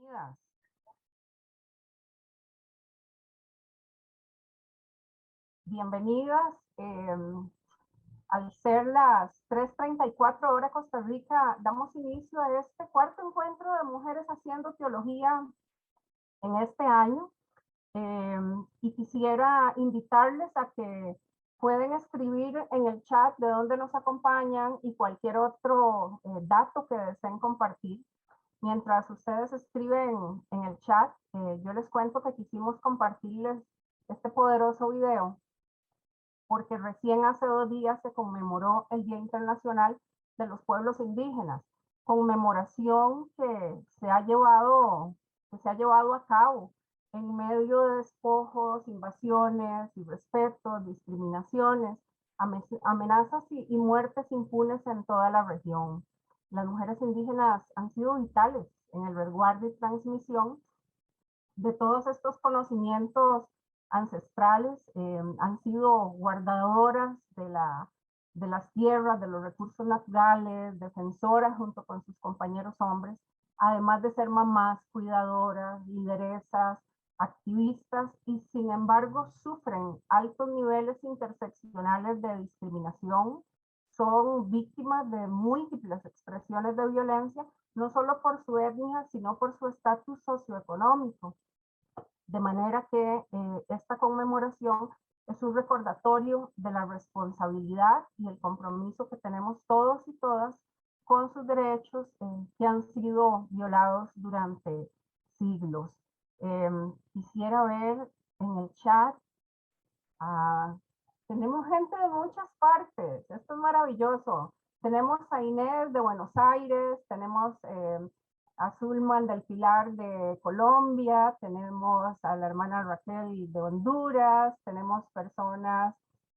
Bienvenidas. Bienvenidas. Al ser las 3:34 hora Costa Rica, damos inicio a este cuarto encuentro de mujeres haciendo teología en este año. Y quisiera invitarles a que pueden escribir en el chat de dónde nos acompañan y cualquier otro dato que deseen compartir. Mientras ustedes escriben en el chat, yo les cuento que quisimos compartirles este poderoso video porque recién hace 2 días se conmemoró el Día Internacional de los Pueblos Indígenas, conmemoración que se ha llevado a cabo en medio de despojos, invasiones, irrespetos, discriminaciones, amenazas y muertes impunes en toda la región. Las mujeres indígenas han sido vitales en el resguardo y transmisión de todos estos conocimientos ancestrales, han sido guardadoras de las tierras, de los recursos naturales, defensoras junto con sus compañeros hombres, además de ser mamás, cuidadoras, lideresas, activistas, y sin embargo sufren altos niveles interseccionales de discriminación, son víctimas de múltiples expresiones de violencia, no solo por su etnia, sino por su estatus socioeconómico. De manera que esta conmemoración es un recordatorio de la responsabilidad y el compromiso que tenemos todos y todas con sus derechos que han sido violados durante siglos. Quisiera ver en el chat, tenemos gente de muchas partes, esto es maravilloso. Tenemos a Inés de Buenos Aires, tenemos a Zulman del Pilar de Colombia, tenemos a la hermana Raquel de Honduras, tenemos personas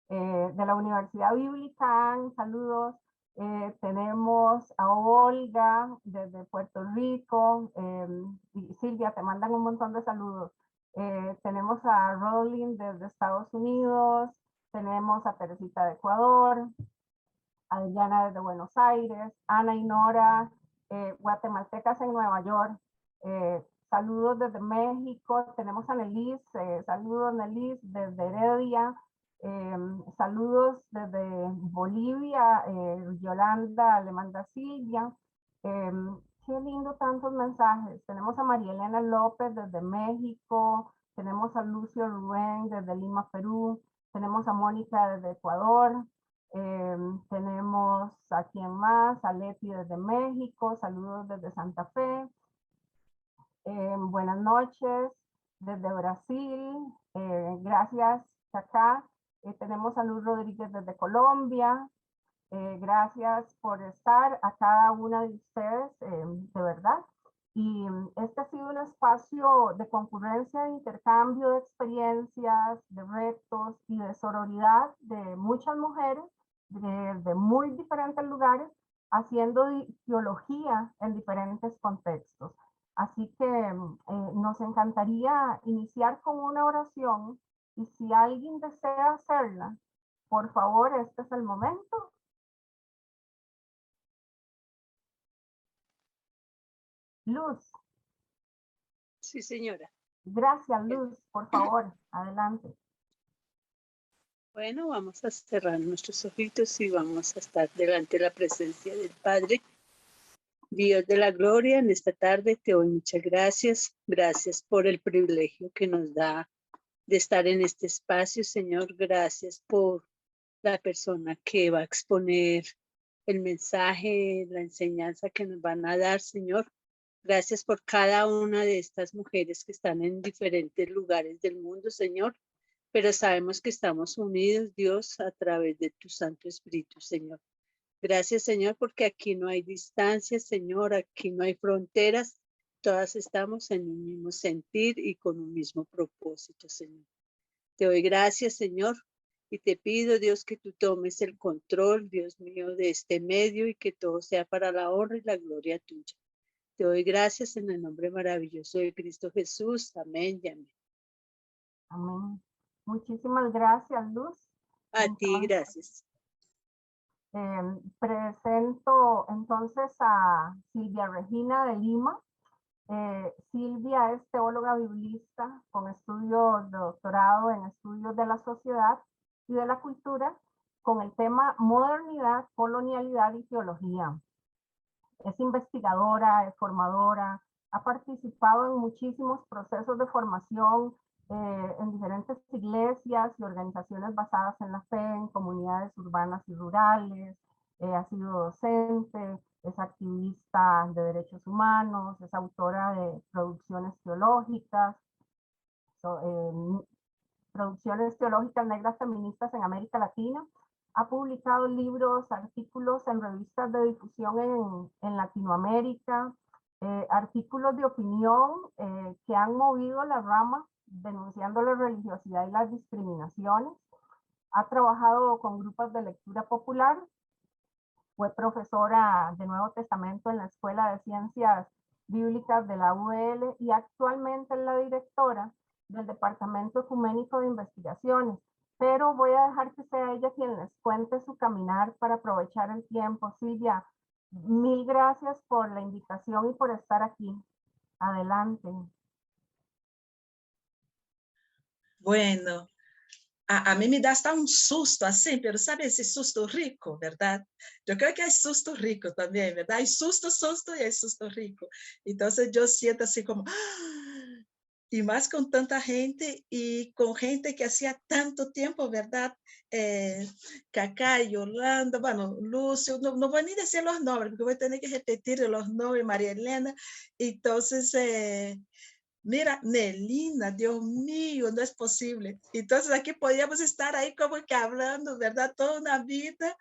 de la Universidad Bíblica, saludos. Tenemos a Olga desde Puerto Rico, y Silvia, te mandan un montón de saludos. Tenemos a Rolling desde Estados Unidos, tenemos a Teresita de Ecuador, a Diana desde Buenos Aires, Ana y Nora, guatemaltecas en Nueva York, saludos desde México, tenemos a Nelis, saludos Nelis desde Heredia, saludos desde Bolivia, Yolanda, le manda Silvia, qué lindo tantos mensajes. Tenemos a María Elena López desde México, tenemos a Lucio Rubén desde Lima, Perú, tenemos a Mónica desde Ecuador, tenemos a quien más, a Leti desde México, saludos desde Santa Fe, buenas noches desde Brasil, gracias Chacá, tenemos a Luz Rodríguez desde Colombia, gracias por estar a cada una de ustedes, de verdad. Y este ha sido un espacio de concurrencia, de intercambio de experiencias, de retos y de sororidad de muchas mujeres de muy diferentes lugares, haciendo teología en diferentes contextos. Así que nos encantaría iniciar con una oración, y si alguien desea hacerla, por favor, este es el momento. Luz. Sí, señora. Gracias, Luz. Por favor, adelante. Bueno, vamos a cerrar nuestros ojitos y vamos a estar delante de la presencia del Padre. Dios de la gloria, en esta tarde te doy muchas gracias. Gracias por el privilegio que nos da de estar en este espacio, Señor. Gracias por la persona que va a exponer el mensaje, la enseñanza que nos van a dar, Señor. Gracias por cada una de estas mujeres que están en diferentes lugares del mundo, Señor. Pero sabemos que estamos unidos, Dios, a través de tu Santo Espíritu, Señor. Gracias, Señor, porque aquí no hay distancias, Señor, aquí no hay fronteras. Todas estamos en un mismo sentir y con un mismo propósito, Señor. Te doy gracias, Señor, y te pido, Dios, que tú tomes el control, Dios mío, de este medio y que todo sea para la honra y la gloria tuya. Te doy gracias en el nombre maravilloso de Cristo Jesús. Amén y amén. Amén. Muchísimas gracias, Luz. A ti, gracias. Presento entonces a Silvia Regina de Lima. Silvia es teóloga biblista con estudios de doctorado en estudios de la sociedad y de la cultura con el tema modernidad, colonialidad y teología. Es investigadora, es formadora, ha participado en muchísimos procesos de formación en diferentes iglesias y organizaciones basadas en la fe, en comunidades urbanas y rurales, ha sido docente, es activista de derechos humanos, es autora de producciones teológicas, producciones teológicas negras feministas en América Latina. Ha publicado libros, artículos en revistas de difusión en Latinoamérica, artículos de opinión que han movido la rama denunciando la religiosidad y las discriminaciones. Ha trabajado con grupos de lectura popular. Fue profesora de Nuevo Testamento en la Escuela de Ciencias Bíblicas de la UL y actualmente es la directora del Departamento Ecuménico de Investigaciones. Pero voy a dejar que sea ella quien les cuente su caminar para aprovechar el tiempo. Silvia, mil gracias por la invitación y por estar aquí. Adelante. Bueno, a mí me da hasta un susto así, pero sabe ese susto rico, ¿verdad? Yo creo que hay susto rico también, ¿verdad? Hay susto y hay susto rico. Entonces yo siento así como, ¡ah! Y más con tanta gente y con gente que hacía tanto tiempo, ¿verdad? Cacá, Yolanda, bueno, Lucio, no voy ni a decir los nombres, porque voy a tener que repetir los nombres, María Elena. Entonces, mira, Nelina, Dios mío, no es posible. Entonces aquí podíamos estar ahí como que hablando, ¿verdad? Toda una vida,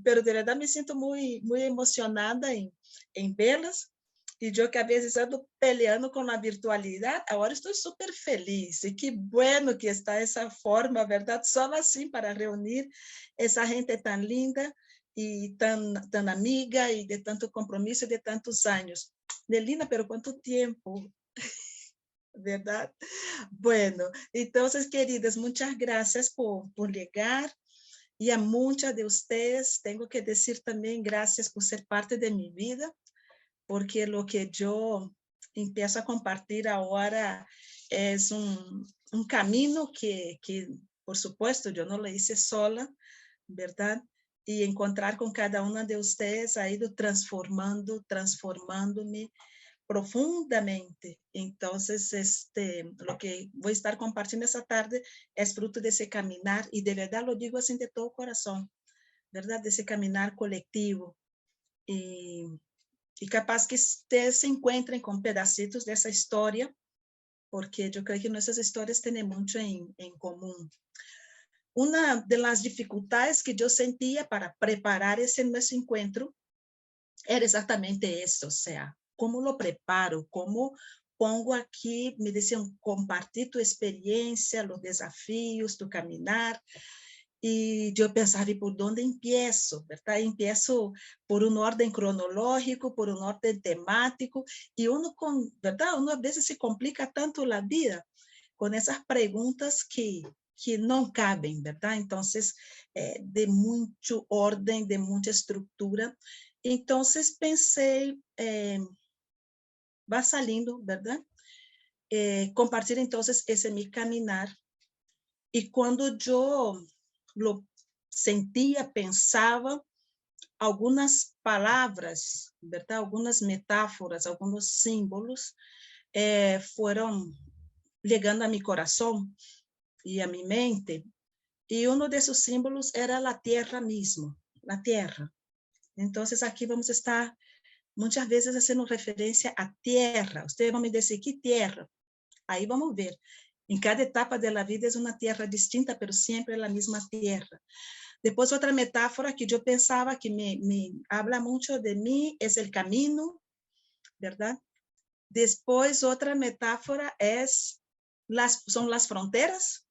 pero de verdad me siento muy, muy emocionada en verlas. Y yo que a veces ando peleando con la virtualidad, ahora estoy súper feliz. Y qué bueno que está esa forma, ¿verdad? Solo así para reunir esa gente tan linda y tan amiga y de tanto compromiso y de tantos años. Nelina, pero ¿cuánto tiempo? ¿Verdad? Bueno, entonces, queridas, muchas gracias por llegar. Y a muchas de ustedes tengo que decir también gracias por ser parte de mi vida, porque lo que yo empiezo a compartir ahora es un camino que, por supuesto, yo no lo hice sola, ¿verdad? Y encontrar con cada una de ustedes ha ido transformándome profundamente. Entonces, lo que voy a estar compartiendo esta tarde es fruto de ese caminar, y de verdad lo digo así de todo corazón, ¿verdad? De ese caminar colectivo. Y capaz que ustedes se encuentren con pedacitos de esa historia, porque yo creo que nuestras historias tienen mucho en común. Una de las dificultades que yo sentía para preparar ese nuestro encuentro era exatamente eso, o sea, ¿cómo lo preparo? ¿Cómo pongo aquí? Me decían, compartir tu experiencia, los desafíos, tu caminar. Y yo pensaba, ¿y por dónde empiezo? ¿Verdad? Empiezo por un orden cronológico, por un orden temático, y uno, ¿verdad? Uno a veces se complica tanto la vida con esas preguntas que no caben, ¿verdad? Entonces, de mucho orden, de mucha estructura. Entonces pensé, va saliendo, ¿verdad? Compartir entonces ese mi caminar. Y cuando yo lo sentía, pensaba, algunas palabras, ¿verdad? Algunas metáforas, algunos símbolos fueron llegando a mi corazón y a mi mente. Y uno de esos símbolos era la tierra mismo, la tierra. Entonces aquí vamos a estar muchas veces haciendo referencia a tierra. Ustedes van a decir, ¿qué tierra? Ahí vamos a ver. En cada etapa de la vida es una tierra distinta, pero siempre es la misma tierra. Después otra metáfora que yo pensaba que me habla mucho de mí es el camino, ¿verdad? Después otra metáfora son las fronteras.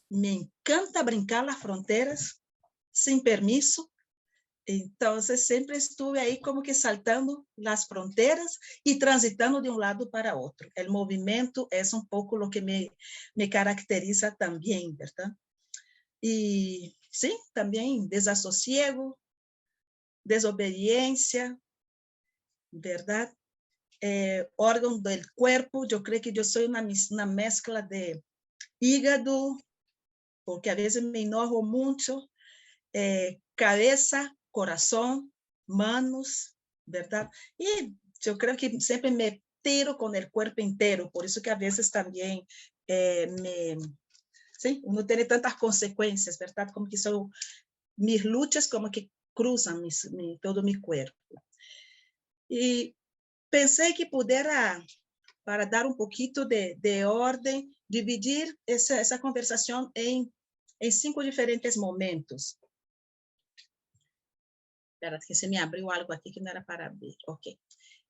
Me encanta brincar las fronteras sin permiso. Entonces siempre estuve ahí como que saltando las fronteras y transitando de un lado para otro. El movimiento es un poco lo que me caracteriza también, ¿verdad? Y sí, también desasosiego, desobediencia, ¿verdad? órgano del cuerpo. Yo creo que yo soy una mezcla de hígado, porque a veces me enojo mucho, cabeza, corazón, manos, ¿verdad? Y yo creo que siempre me tiro con el cuerpo entero, por eso que a veces también sí, uno tiene tantas consecuencias, ¿verdad? Como que son mis luchas, como que cruzan todo mi cuerpo. Y pensé que pudiera, para dar un poquito de orden, dividir esa conversación en 5 diferentes momentos. Espera, que se me abriu algo aqui que não era para abrir. Ok.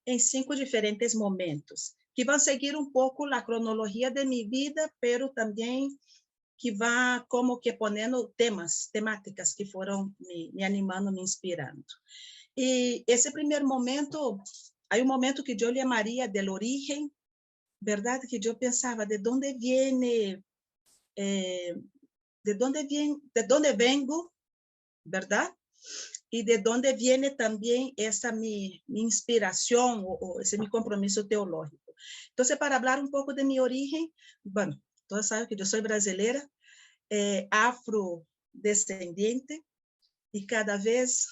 Em 5 diferentes momentos, que vão seguir um pouco a cronologia de minha vida, pero também que vai como que ponendo temáticas que foram me animando, me inspirando. E esse primeiro momento, aí um momento que eu chamaria del origen, verdade? Que eu pensava, de onde viene, de onde vengo, verdade? Y de dónde viene también esa mi inspiración o ese mi compromiso teológico. Entonces, para hablar un poco de mi origen, bueno, todos saben que yo soy brasileña, afrodescendiente, y cada vez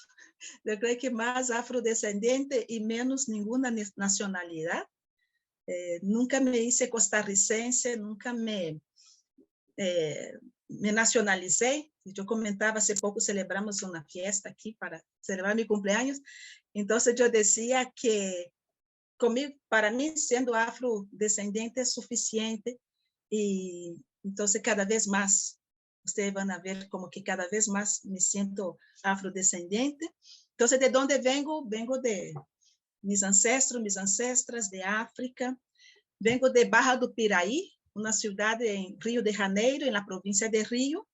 yo creo que más afrodescendiente y menos ninguna nacionalidad. Nunca me hice costarricense, nunca me nacionalicé. Yo comentaba, hace poco celebramos una fiesta aquí para celebrar mi cumpleaños. Entonces yo decía que conmigo, para mí, siendo afrodescendiente es suficiente. Y entonces cada vez más, ustedes van a ver como que cada vez más me siento afrodescendiente. Entonces, ¿de dónde vengo? Vengo de mis ancestros, mis ancestras de África. Vengo de Barra do Piraí, una ciudad en Río de Janeiro, en la provincia de Río,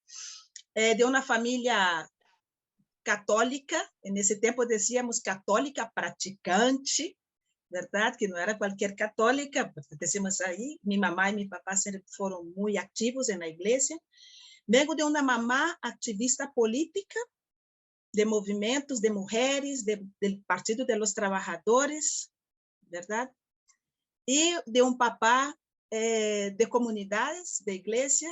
de una familia católica. En ese tiempo decíamos católica practicante, ¿verdad? Que no era cualquier católica, decimos ahí. Mi mamá y mi papá siempre fueron muy activos en la iglesia. Vengo de una mamá activista política, de movimientos de mujeres, del Partido de los Trabajadores, ¿verdad? Y de un papá de comunidades, de iglesia,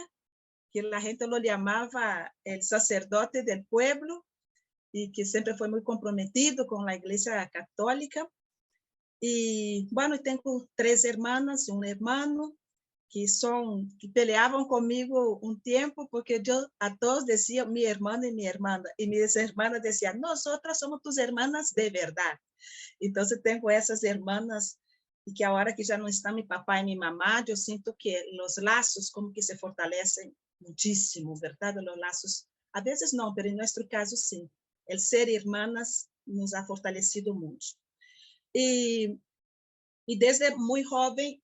que la gente lo llamaba el sacerdote del pueblo, y que siempre fue muy comprometido con la iglesia católica. Y bueno, tengo 3 hermanas y un hermano que peleaban conmigo un tiempo, porque yo a todos decía mi hermano y mi hermana, y mis hermanas decían, nosotras somos tus hermanas de verdad. Entonces tengo esas hermanas, y que ahora que ya no está mi papá y mi mamá, yo siento que los lazos como que se fortalecen muchísimo, ¿verdad? Los lazos, a veces no, pero en nuestro caso sí. El ser hermanas nos ha fortalecido mucho. Y desde muy joven,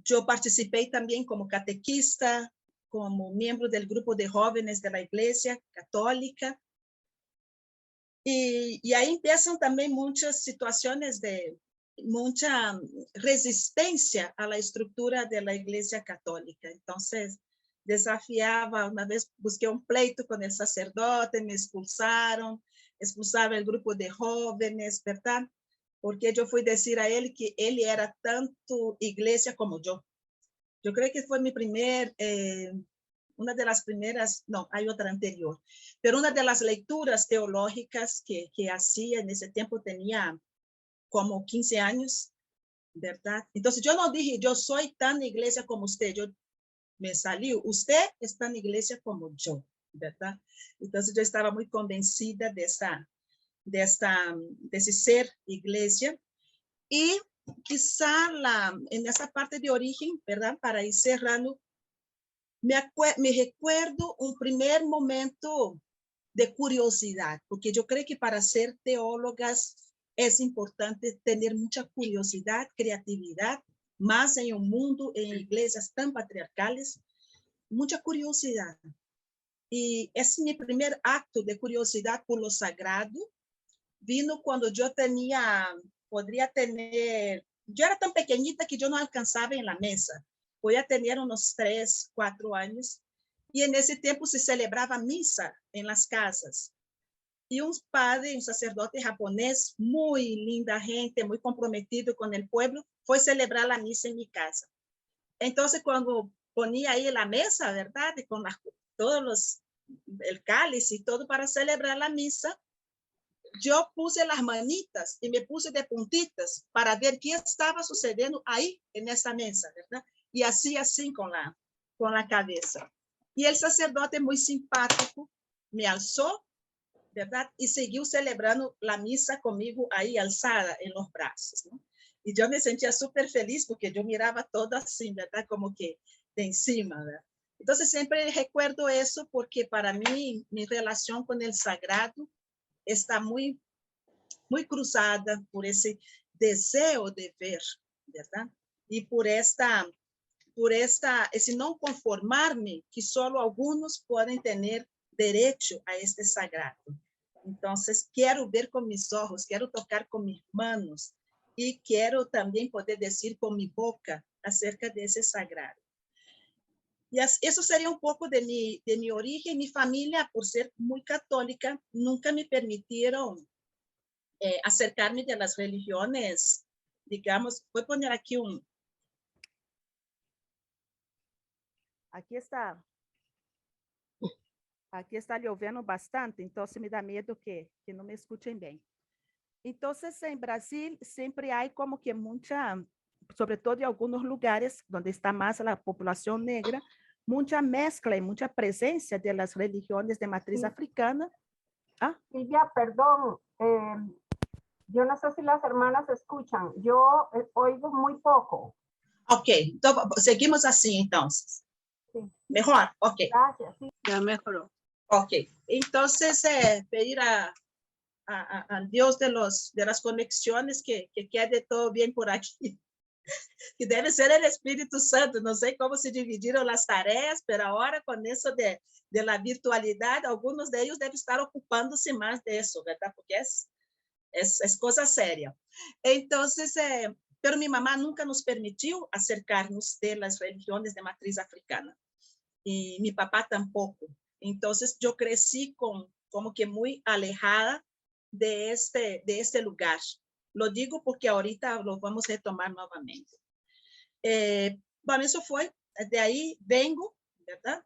yo participé también como catequista, como miembro del grupo de jóvenes de la Iglesia Católica. Y ahí empiezan también muchas situaciones de mucha resistencia a la estructura de la Iglesia Católica. Entonces, desafiaba, una vez busqué un pleito con el sacerdote, me expulsaron, expulsaba el grupo de jóvenes, ¿verdad? Porque yo fui a decir a él que él era tanto iglesia como yo. Yo creo que fue mi una de las primeras, no, hay otra anterior, pero una de las lecturas teológicas que hacía en ese tiempo, tenía como 15 años, ¿verdad? Entonces yo no dije, yo soy tan iglesia como usted, me salió, usted es tan iglesia como yo, ¿verdad? Entonces yo estaba muy convencida de ese ser iglesia. Y quizá en esa parte de origen, ¿verdad? Para ir cerrando, me recuerdo un primer momento de curiosidad, porque yo creo que para ser teólogas es importante tener mucha curiosidad, creatividad, más en un mundo, en iglesias tan patriarcales, mucha curiosidad. Y es mi primer acto de curiosidad por lo sagrado. Vino cuando yo yo era tan pequeñita que yo no alcanzaba en la mesa. Voy a tener unos 3, 4 años. Y en ese tiempo se celebraba misa en las casas. y un padre, un sacerdote japonés, muy linda gente, muy comprometido con el pueblo, fue celebrar la misa en mi casa. Entonces, cuando ponía ahí la mesa, ¿verdad? Y con el cáliz y todo para celebrar la misa, yo puse las manitas y me puse de puntitas para ver qué estaba sucediendo ahí en esa mesa, ¿verdad? Y así con la cabeza. Y el sacerdote muy simpático me alzó, ¿verdad? Y siguió celebrando la misa conmigo ahí alzada en los brazos, ¿no? Y yo me sentía súper feliz porque yo miraba todo así, ¿verdad? Como que de encima, ¿verdad? Entonces siempre recuerdo eso porque para mí mi relación con el sagrado está muy, muy cruzada por ese deseo de ver, ¿verdad? Y por ese no conformarme que solo algunos pueden tener derecho a este sagrado. Entonces, quiero ver con mis ojos, quiero tocar con mis manos y quiero también poder decir con mi boca acerca de ese sagrado. Y eso sería un poco de mi origen. Mi familia, por ser muy católica, nunca me permitieron acercarme de las religiones, digamos, voy a poner aquí Aqui está lloviendo bastante, entonces me da miedo que no me escuchen bien. Entonces, en Brasil siempre hay como que mucha, sobre todo en algunos lugares donde está más la población negra, mucha mezcla y mucha presencia de las religiones de matriz Sí. africana. ¿Ah? Silvia, perdón, yo no sé si las hermanas escuchan, yo oigo muy poco. Ok, entonces seguimos así entonces. Sí. Mejor, ok. Gracias, sí. Ya mejoró. Ok, entonces pedir a Dios de las conexiones que quede todo bien por aquí. Que debe ser el Espíritu Santo. No sé cómo se dividieron las tareas, pero ahora con eso de la virtualidad, algunos de ellos deben estar ocupándose más de eso, ¿verdad? Porque es cosa seria. Entonces, pero mi mamá nunca nos permitió acercarnos de las religiones de matriz africana. Y mi papá tampoco. Entonces, yo crecí como que muy alejada de este lugar. Lo digo porque ahorita lo vamos a retomar nuevamente. Bueno, eso fue, de ahí vengo, ¿verdad?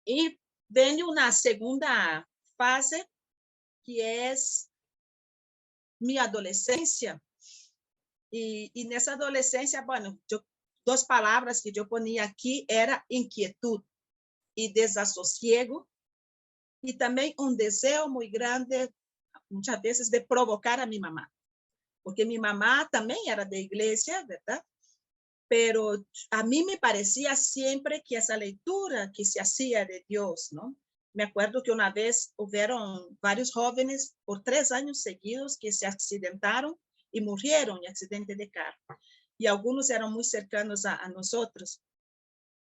Y vengo una segunda fase, que es mi adolescencia. Y en esa adolescencia, bueno, dos palabras que yo ponía aquí era inquietud y desasosiego, y también un deseo muy grande, muchas veces, de provocar a mi mamá, porque mi mamá también era de iglesia, ¿verdad? Pero a mí me parecía siempre que esa lectura que se hacía de Dios, ¿no? Me acuerdo que una vez hubieron varios jóvenes por 3 años seguidos que se accidentaron y murieron en accidente de carro. Y algunos eran muy cercanos a nosotros,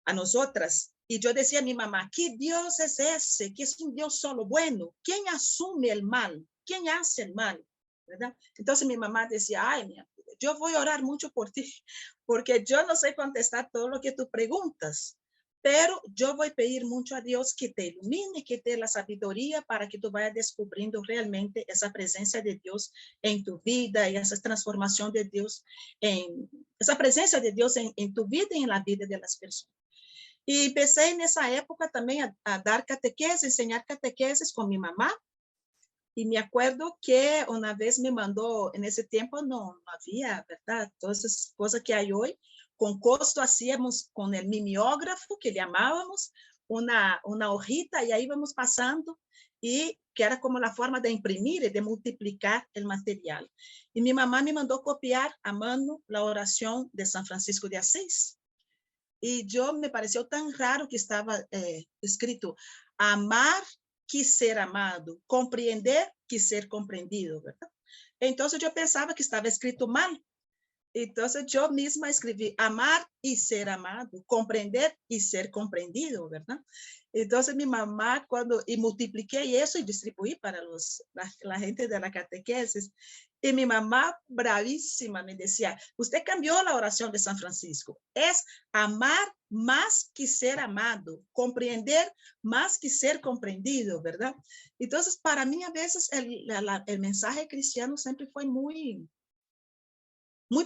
a nosotras. Y yo decía a mi mamá, ¿qué Dios es ese? Que es un Dios solo bueno. ¿Quién asume el mal? ¿Quién hace el mal? ¿Verdad? Entonces mi mamá decía, ay, mi amiga, yo voy a orar mucho por ti, porque yo no sé contestar todo lo que tú preguntas, pero yo voy a pedir mucho a Dios que te ilumine, que te dé la sabiduría para que tú vayas descubriendo realmente esa presencia de Dios en tu vida y esa transformación de Dios, esa presencia de Dios en tu vida y en la vida de las personas. Y empecé en esa época también a dar catequesis, enseñar catequesis con mi mamá. Y me acuerdo que una vez me mandó, en ese tiempo no había, ¿verdad? Todas esas cosas que hay hoy. Con costo hacíamos con el mimeógrafo, que llamábamos, una hojita, y ahí íbamos pasando, y que era como la forma de imprimir y de multiplicar el material. Y mi mamá me mandó copiar a mano la oración de San Francisco de Asís. Y yo me pareció tan raro que estaba escrito, amar que ser amado, comprender que ser comprendido, ¿verdad? Entonces yo pensaba que estaba escrito mal, Entonces yo misma escribí amar y ser amado, comprender y ser comprendido, ¿verdad? Entonces mi mamá y multipliqué eso y distribuí para la gente de la catequesis. Y mi mamá bravísima me decía, usted cambió la oración de San Francisco. Es amar más que ser amado, comprender más que ser comprendido, ¿verdad? Entonces para mí a veces el mensaje cristiano siempre fue muy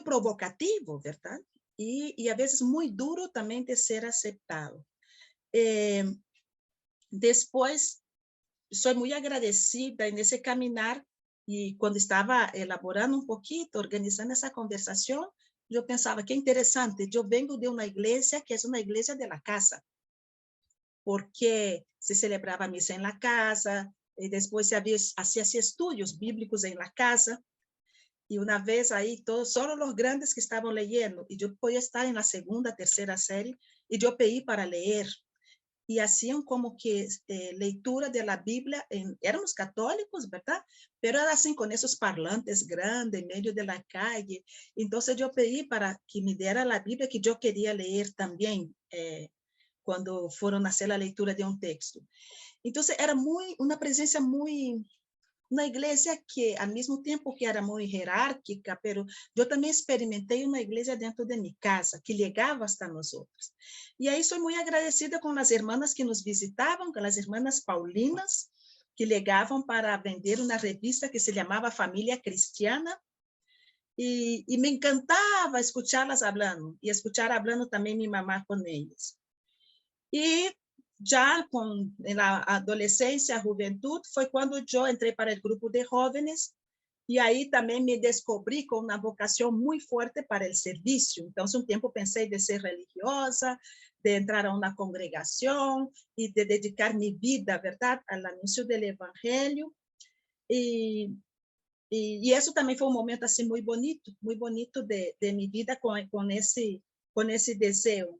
provocativo, ¿verdad? Y a veces muy duro también de ser aceptado. Después, soy muy agradecida en ese caminar y cuando estaba elaborando un poquito, organizando esa conversación, yo pensaba, qué interesante, yo vengo de una iglesia que es una iglesia de la casa, porque se celebraba misa en la casa, y después se hacía estudios bíblicos en la casa. Y una vez ahí, solo los grandes que estaban leyendo, y yo podía estar en la segunda, tercera serie, y yo pedí para leer. Y hacían como que lectura de la Biblia, éramos católicos, ¿verdad? Pero era así con esos parlantes grandes en medio de la calle. Entonces yo pedí para que me diera la Biblia que yo quería leer también cuando fueron a hacer la lectura de un texto. Entonces era una presencia una iglesia que al mismo tiempo que era muy jerárquica, pero yo también experimenté una iglesia dentro de mi casa que llegaba hasta nosotros. Y ahí soy muy agradecida con las hermanas que nos visitaban, con las hermanas Paulinas, que llegaban para vender una revista que se llamaba Familia Cristiana. Y me encantaba escucharlas hablando y escuchar hablando también mi mamá con ellas. Y ya en la adolescencia, juventud, fue cuando yo entré para el grupo de jóvenes y ahí también me descubrí con una vocación muy fuerte para el servicio. Entonces un tiempo pensé de ser religiosa, de entrar a una congregación y de dedicar mi vida, ¿verdad?, al anuncio del evangelio. Y eso también fue un momento así muy bonito de mi vida con ese deseo.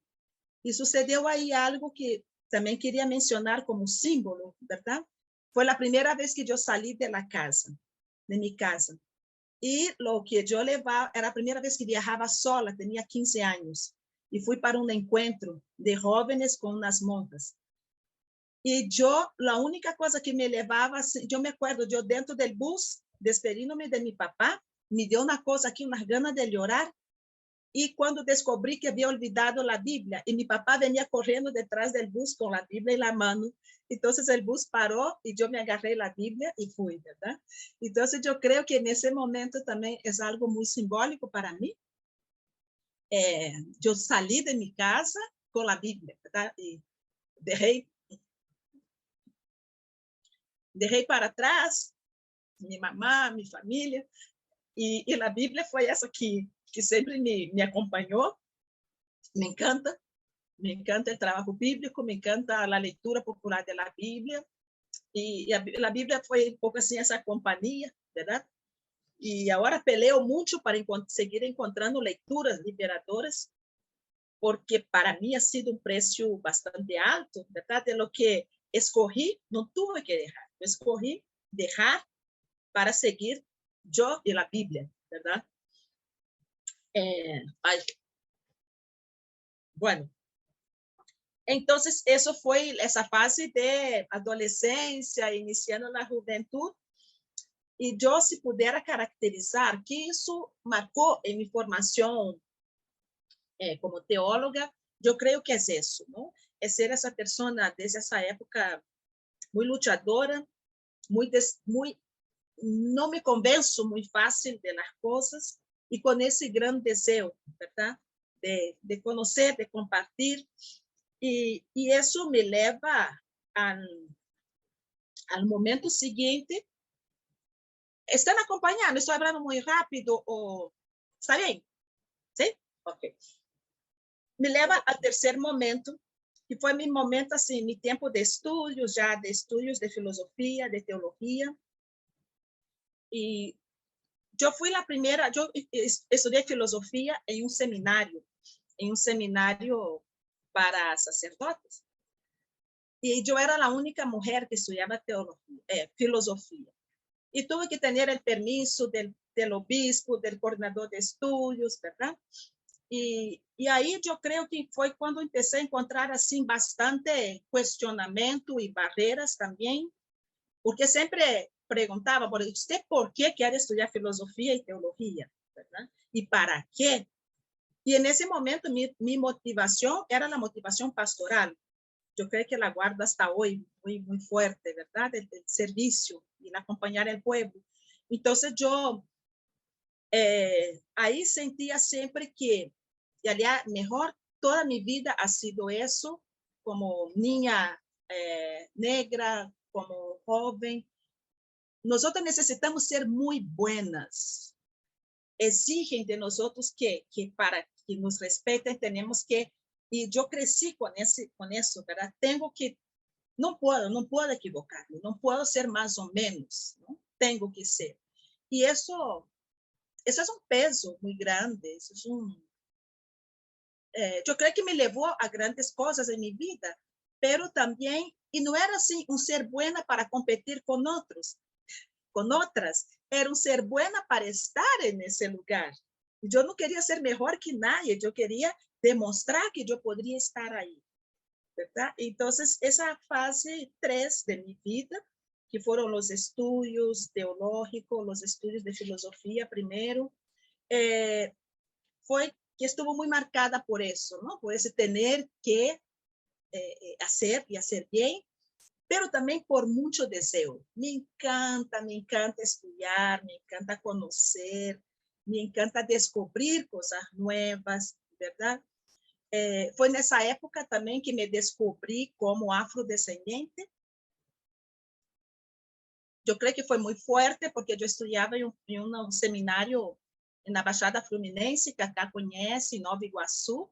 Y sucedió ahí algo que también quería mencionar como símbolo, ¿verdad? Fue la primera vez que yo salí de mi casa. Y lo que yo llevaba, era la primera vez que viajaba sola, tenía 15 años. Y fui para un encuentro de jóvenes con unas monjas. Y yo, la única cosa que me llevaba, yo me acuerdo, yo dentro del bus, despediéndome de mi papá, me dio una cosa aquí, unas ganas de llorar. Y cuando descubrí que había olvidado la Biblia y mi papá venía corriendo detrás del bus con la Biblia en la mano, entonces el bus paró y yo me agarré la Biblia y fui, ¿verdad? Entonces yo creo que en ese momento también es algo muy simbólico para mí. Yo salí de mi casa con la Biblia, ¿verdad? Y dejé para atrás mi mamá, mi familia, y la Biblia fue eso que siempre me acompañó. Me encanta el trabajo bíblico, me encanta la lectura popular de la Biblia, y la Biblia fue un poco así esa compañía, ¿verdad? Y ahora peleo mucho para seguir encontrando lecturas liberadoras, porque para mí ha sido un precio bastante alto, ¿verdad? De lo que escogí, no tuve que dejar, yo escogí dejar para seguir yo y la Biblia, ¿verdad? Bueno, entonces eso fue esa fase de adolescencia, iniciando la juventud. Y yo, si pudiera caracterizar que eso marcó en mi formación como teóloga, yo creo que es eso, ¿no? Es ser esa persona desde esa época muy luchadora, no me convenzo muy fácil de las cosas y con ese gran deseo, ¿verdad? De conocer, de compartir. Y eso me lleva al momento siguiente. ¿Están acompañando? ¿Estoy hablando muy rápido o está bien? ¿Sí? Ok. Me lleva al tercer momento, que fue mi momento, así, mi tiempo de estudios, ya de estudios de filosofía, de teología. Y yo fui la primera, yo estudié filosofía en un seminario para sacerdotes. Y yo era la única mujer que estudiaba filosofía. Y tuve que tener el permiso del del obispo, del coordinador de estudios, ¿verdad? Y ahí yo creo que fue cuando empecé a encontrar así bastante cuestionamiento y barreras también, porque siempre preguntaba, ¿usted por qué quiere estudiar filosofía y teología? ¿Verdad? ¿Y para qué? Y en ese momento mi motivación era la motivación pastoral. Yo creo que la guardo hasta hoy muy fuerte, ¿verdad? El servicio y el acompañar al pueblo. Entonces yo ahí sentía siempre que, y allá mejor, toda mi vida ha sido eso, como niña negra, como joven. Nosotros necesitamos ser muy buenas. Exigen de nosotros que para que nos respeten tenemos que, y yo crecí con eso, ¿verdad? Tengo que, no puedo equivocarme, no puedo ser más o menos, ¿no? Tengo que ser. Y eso es un peso muy grande, eso es yo creo que me llevó a grandes cosas en mi vida, pero también, y no era así un ser buena para competir con otros, con otras, era un ser buena para estar en ese lugar. Yo no quería ser mejor que nadie, yo quería demostrar que yo podría estar ahí, ¿verdad? Entonces, esa fase 3 de mi vida, que fueron los estudios teológicos, los estudios de filosofía primero, fue que estuvo muy marcada por eso, ¿no? Por ese tener que hacer y hacer bien, pero también por mucho deseo. Me encanta estudiar, me encanta conocer, me encanta descubrir cosas nuevas, ¿verdad? Fue en esa época también que me descubrí como afrodescendiente. Yo creo que fue muy fuerte porque yo estudiaba en un seminario en la Baixada Fluminense, que acá conhece, Nova Iguaçu.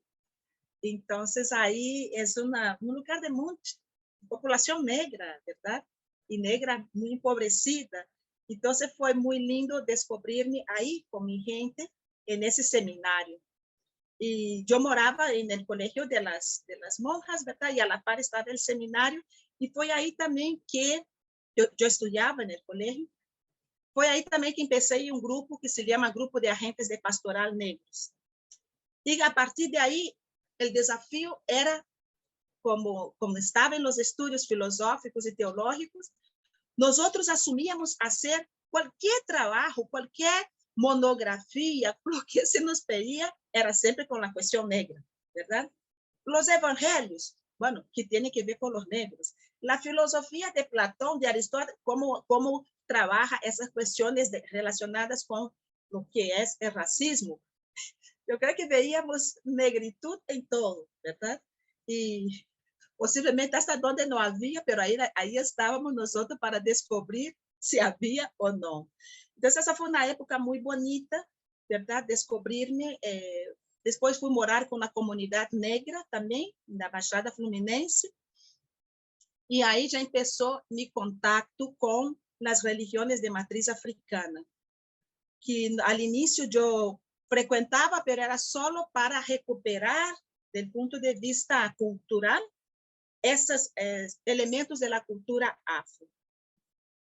Entonces ahí es un lugar de mucha población negra, ¿verdad? Y negra muy empobrecida. Entonces fue muy lindo descubrirme ahí con mi gente en ese seminario. Y yo moraba en el colegio de las monjas, ¿verdad? Y a la par estaba el seminario. Y fue ahí también que yo estudiaba en el colegio. Fue ahí también que empecé en un grupo que se llama Grupo de Agentes de Pastoral Negros. Y a partir de ahí, el desafío era, como estaba en los estudios filosóficos y teológicos, nosotros asumíamos hacer cualquier trabajo, cualquier monografía, lo que se nos pedía era siempre con la cuestión negra, ¿verdad? Los evangelios, bueno, que tiene que ver con los negros. La filosofía de Platón, de Aristóteles, cómo trabaja esas cuestiones relacionadas con lo que es el racismo. Yo creo que veíamos negritud en todo, ¿verdad? Y posiblemente hasta donde no había, pero ahí estábamos nosotros para descubrir si había o no. Entonces esa fue una época muy bonita, ¿verdad? Descubrirme. Después fui a morar con la comunidad negra también, en la Baixada Fluminense. Y ahí ya empezó mi contacto con las religiones de matriz africana, que al inicio yo frecuentaba, pero era solo para recuperar, del punto de vista cultural, esos elementos de la cultura afro.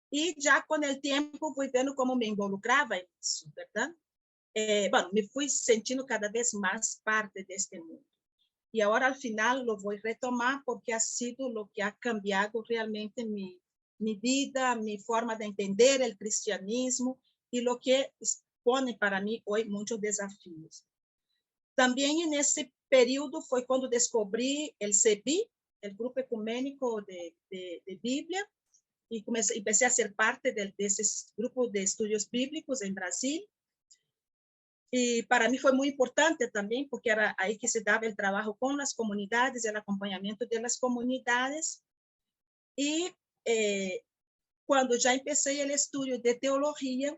Y ya con el tiempo fui viendo cómo me involucraba en eso, ¿verdad? Bueno, me fui sintiendo cada vez más parte de este mundo. Y ahora al final lo voy a retomar porque ha sido lo que ha cambiado realmente mi vida, mi forma de entender el cristianismo y lo que pone para mí hoy muchos desafíos. También en ese periodo fue cuando descubrí el CEBI, el Grupo Ecuménico de Biblia, y empecé a ser parte de ese grupo de estudios bíblicos en Brasil. Y para mí fue muy importante también porque era ahí que se daba el trabajo con las comunidades, el acompañamiento de las comunidades. Y cuando ya empecé el estudio de teología,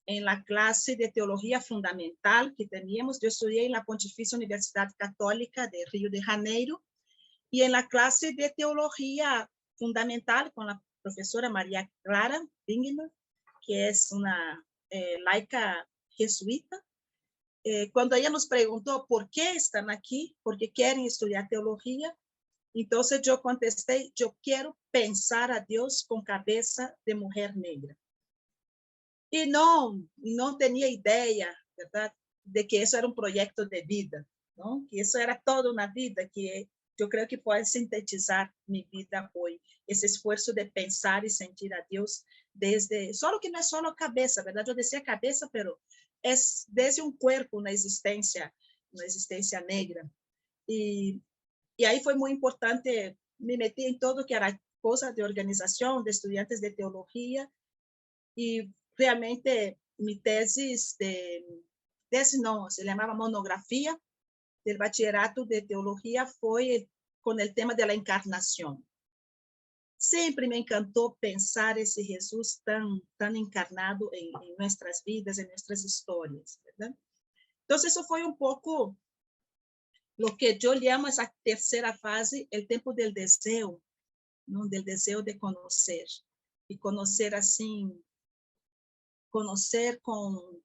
en la clase de teología fundamental que teníamos, yo estudié en la Pontificia Universidad Católica de Río de Janeiro, y en la clase de teología fundamental con la profesora María Clara Bingemer, que es una laica jesuita, cuando ella nos preguntó por qué están aquí, por qué quieren estudiar teología, entonces yo contesté, yo quiero pensar a Dios con cabeza de mujer negra. Y no tenía idea, ¿verdad?, de que eso era un proyecto de vida, ¿no? Que eso era toda una vida, que yo creo que puede sintetizar mi vida hoy. Ese esfuerzo de pensar y sentir a Dios desde, solo que no es solo cabeza, ¿verdad? Yo decía cabeza, pero es desde un cuerpo, una existencia negra. Y ahí fue muy importante, me metí en todo que era cosas de organización, de estudiantes de teología, y realmente mi tesis no, se llamaba monografía del bachillerato de teología, fue con el tema de la encarnación. Siempre me encantó pensar ese Jesús tan encarnado en nuestras vidas, en nuestras historias, ¿verdad? Entonces eso fue un poco lo que yo llamo esa tercera fase, el tiempo del deseo, ¿no? Del deseo de conocer, y conocer así, conocer con,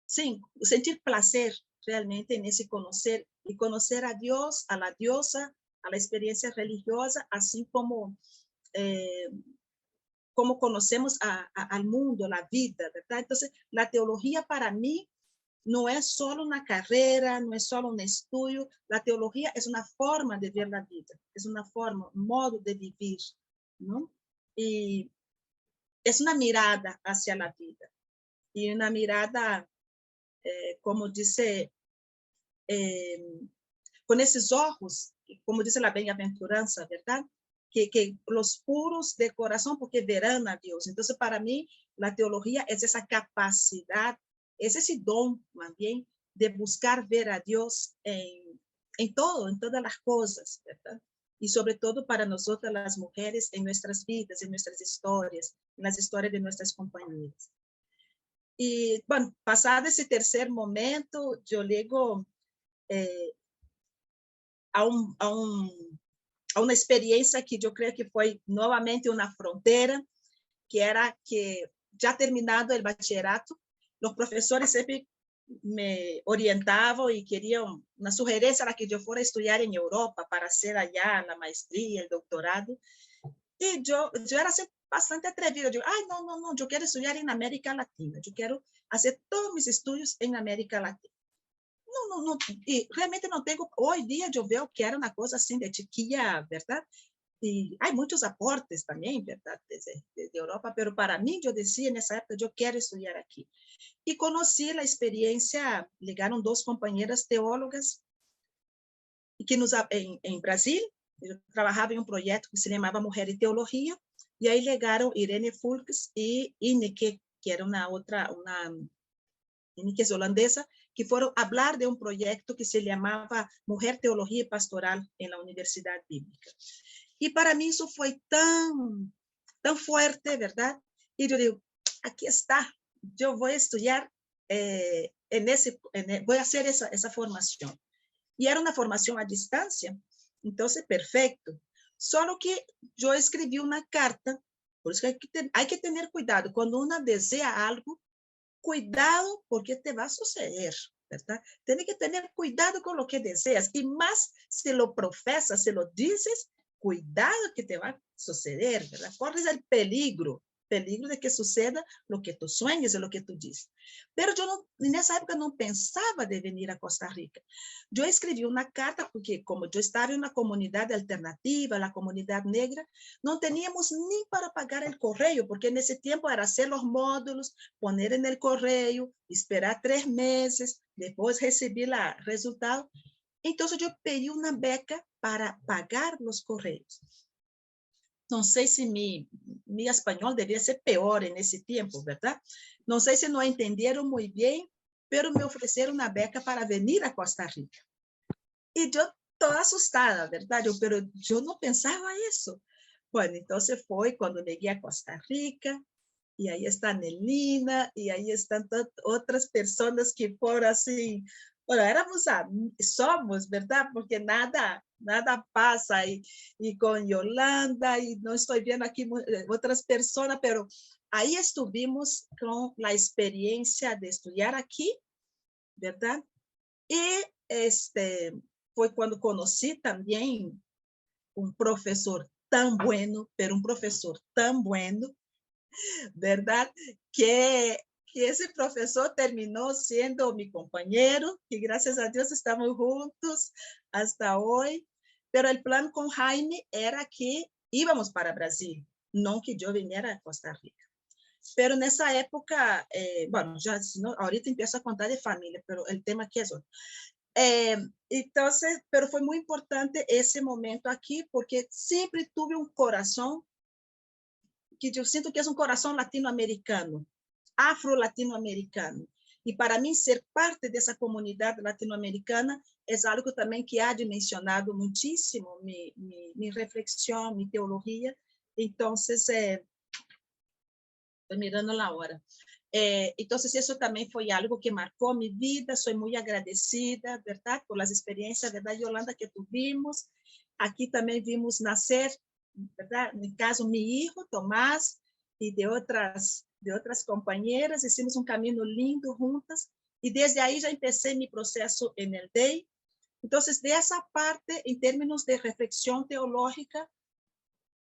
sí, sentir placer realmente en ese conocer, y conocer a Dios, a la diosa, a la experiencia religiosa, así como como conocemos al mundo, la vida, ¿verdad? Entonces, la teología para mí no es solo una carrera, no es solo un estudio. La teología es una forma de ver la vida, es una forma, un modo de vivir, ¿no? Y es una mirada hacia la vida, y una mirada, como dice, con esos ojos, como dice la bienaventuranza, ¿verdad? Que los puros de corazón, porque verán a Dios. Entonces, para mí, la teología es esa capacidad, es ese don, más bien, de buscar ver a Dios en todo, en todas las cosas, ¿verdad? Y sobre todo para nosotras las mujeres, en nuestras vidas, en nuestras historias, en las historias de nuestras compañeras. Y bueno, pasado ese tercer momento, yo llego a una experiencia que yo creo que fue nuevamente una frontera, que era que ya terminado el bachillerato, los profesores siempre me orientaban y querían, una sugerencia era que yo fuera a estudiar en Europa para hacer allá la maestría, el doctorado. Y yo era bastante atrevida. Yo, no, yo quiero estudiar en América Latina. Yo quiero hacer todos mis estudios en América Latina. No, y realmente no tengo, hoy día yo veo que era una cosa así de chiquilla, ¿verdad? Y hay muchos aportes también, ¿verdad? Desde Europa, pero para mí, yo decía en esa época, yo quiero estudiar aquí. Y conocí la experiencia, llegaron dos compañeras teólogas, y que en Brasil, yo trabajaba en un proyecto que se llamaba Mujer y Teología, y ahí llegaron Irene Fulks y Ineke, que era Ineke es holandesa, que fueron a hablar de un proyecto que se llamaba Mujer, Teología y Pastoral en la Universidad Bíblica. Y para mí eso fue tan fuerte, ¿verdad? Y yo digo, aquí está, yo voy a estudiar, voy a hacer esa formación. Y era una formación a distancia, entonces perfecto. Solo que yo escribí una carta, por eso hay que tener cuidado, cuando uno desea algo, cuidado porque te va a suceder, ¿verdad? Tienes que tener cuidado con lo que deseas, y más si lo profesas, si lo dices, cuidado que te va a suceder, ¿verdad? Corres el peligro de que suceda lo que tú sueñas, lo que tú dices. Pero yo en esa época no pensaba de venir a Costa Rica. Yo escribí una carta porque como yo estaba en una comunidad alternativa, la comunidad negra, no teníamos ni para pagar el correo, porque en ese tiempo era hacer los módulos, poner en el correo, esperar 3 meses, después recibir el resultado. Entonces yo pedí una beca para pagar los correos. No sé si mi español debía ser peor en ese tiempo, ¿verdad? No sé si no entendieron muy bien, pero me ofrecieron una beca para venir a Costa Rica. Y yo toda asustada, ¿verdad? Pero yo no pensaba eso. Bueno, entonces fue cuando llegué a Costa Rica, y ahí está Nelina, y ahí están otras personas que fueron así. Bueno, somos, ¿verdad? Porque nada pasa, y con Yolanda, y no estoy viendo aquí otras personas, pero ahí estuvimos con la experiencia de estudiar aquí, ¿verdad? Y fue cuando conocí también un profesor tan bueno, pero un profesor tan bueno, ¿verdad? Que ese profesor terminó siendo mi compañero y gracias a Dios estamos juntos hasta hoy. Pero el plan con Jaime era que íbamos para Brasil, no que yo viniera a Costa Rica. Pero en esa época, bueno, ya ¿no? Ahorita empiezo a contar de familia, pero el tema aquí es otro. Entonces, pero fue muy importante ese momento aquí porque siempre tuve un corazón que yo siento que es un corazón latinoamericano, afro-latinoamericano. Y para mí ser parte de esa comunidad latinoamericana es algo también que ha dimensionado muchísimo mi reflexión, mi teología. Entonces, estoy mirando la hora. Entonces, eso también fue algo que marcó mi vida. Soy muy agradecida, ¿verdad? Por las experiencias, ¿verdad, Yolanda, que tuvimos. Aquí también vimos nacer, ¿verdad? En mi caso, mi hijo, Tomás, y de otras compañeras. Hicimos un camino lindo juntas. Y desde ahí ya empecé mi proceso en el DEI. Entonces, de esa parte, en términos de reflexión teológica,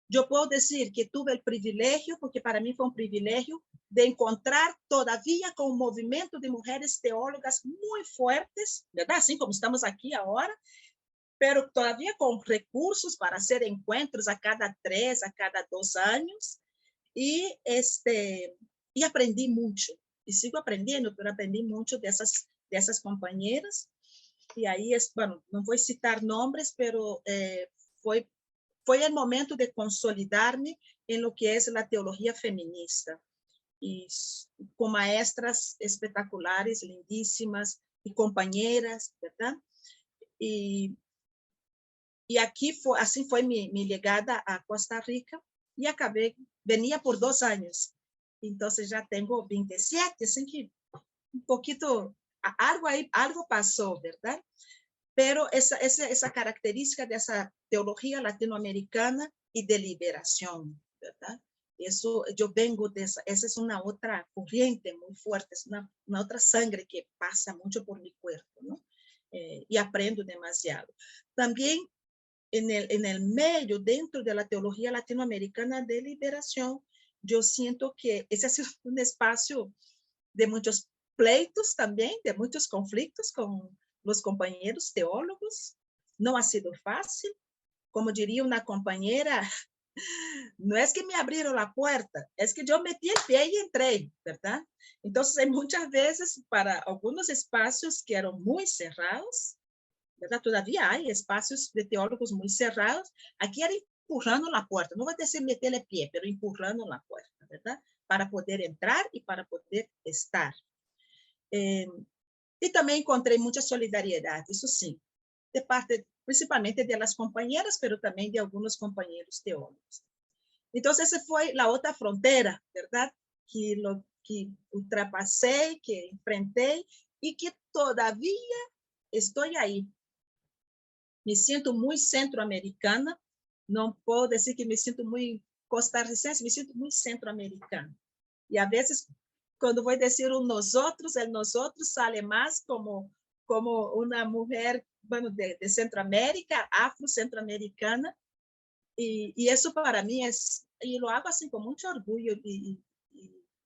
yo puedo decir que tuve el privilegio, porque para mí fue un privilegio, de encontrar todavía con un movimiento de mujeres teólogas muy fuertes, ¿verdad? Así como estamos aquí ahora, pero todavía con recursos para hacer encuentros a cada 3, a cada 2 años. Y aprendí mucho. Y sigo aprendiendo, pero aprendí mucho de esas compañeras. Y ahí, bueno, no voy a citar nombres, pero fue el momento de consolidarme en lo que es la teología feminista. Y con maestras espectaculares, lindísimas, y compañeras, ¿verdad? Y aquí así fue mi llegada a Costa Rica y venía por 2 años. Entonces ya tengo 27, así que un poquito, algo pasó, ¿verdad? Pero esa característica de esa teología latinoamericana y de liberación, ¿verdad? Eso, yo vengo de esa es una otra corriente muy fuerte, es una otra sangre que pasa mucho por mi cuerpo, ¿no? Y aprendo demasiado. También en el medio, dentro de la teología latinoamericana de liberación, yo siento que ese ha sido un espacio de muchos pleitos también, de muchos conflictos con los compañeros teólogos. No ha sido fácil. Como diría una compañera, no es que me abrieron la puerta, es que yo metí el pie y entré, ¿verdad? Entonces, hay muchas veces para algunos espacios que eran muy cerrados, ¿verdad? Todavía hay espacios de teólogos muy cerrados. Aquí era empurrando la puerta, no voy a decir meterle pie, pero empurrando la puerta, ¿verdad? Para poder entrar y para poder estar. Y también encontré mucha solidaridad, eso sí, de parte principalmente de las compañeras, pero también de algunos compañeros teólogos. Entonces, esa fue la otra frontera, ¿verdad? Que ultrapasé, que enfrenté y que todavía estoy ahí. Me siento muy centroamericana, no puedo decir que me siento muy costarricense, me siento muy centroamericana. Y a veces, cuando voy a decir un nosotros, el nosotros sale más como una mujer, bueno, de Centroamérica, afro-centroamericana. Y eso para mí es, y lo hago así con mucho orgullo. Y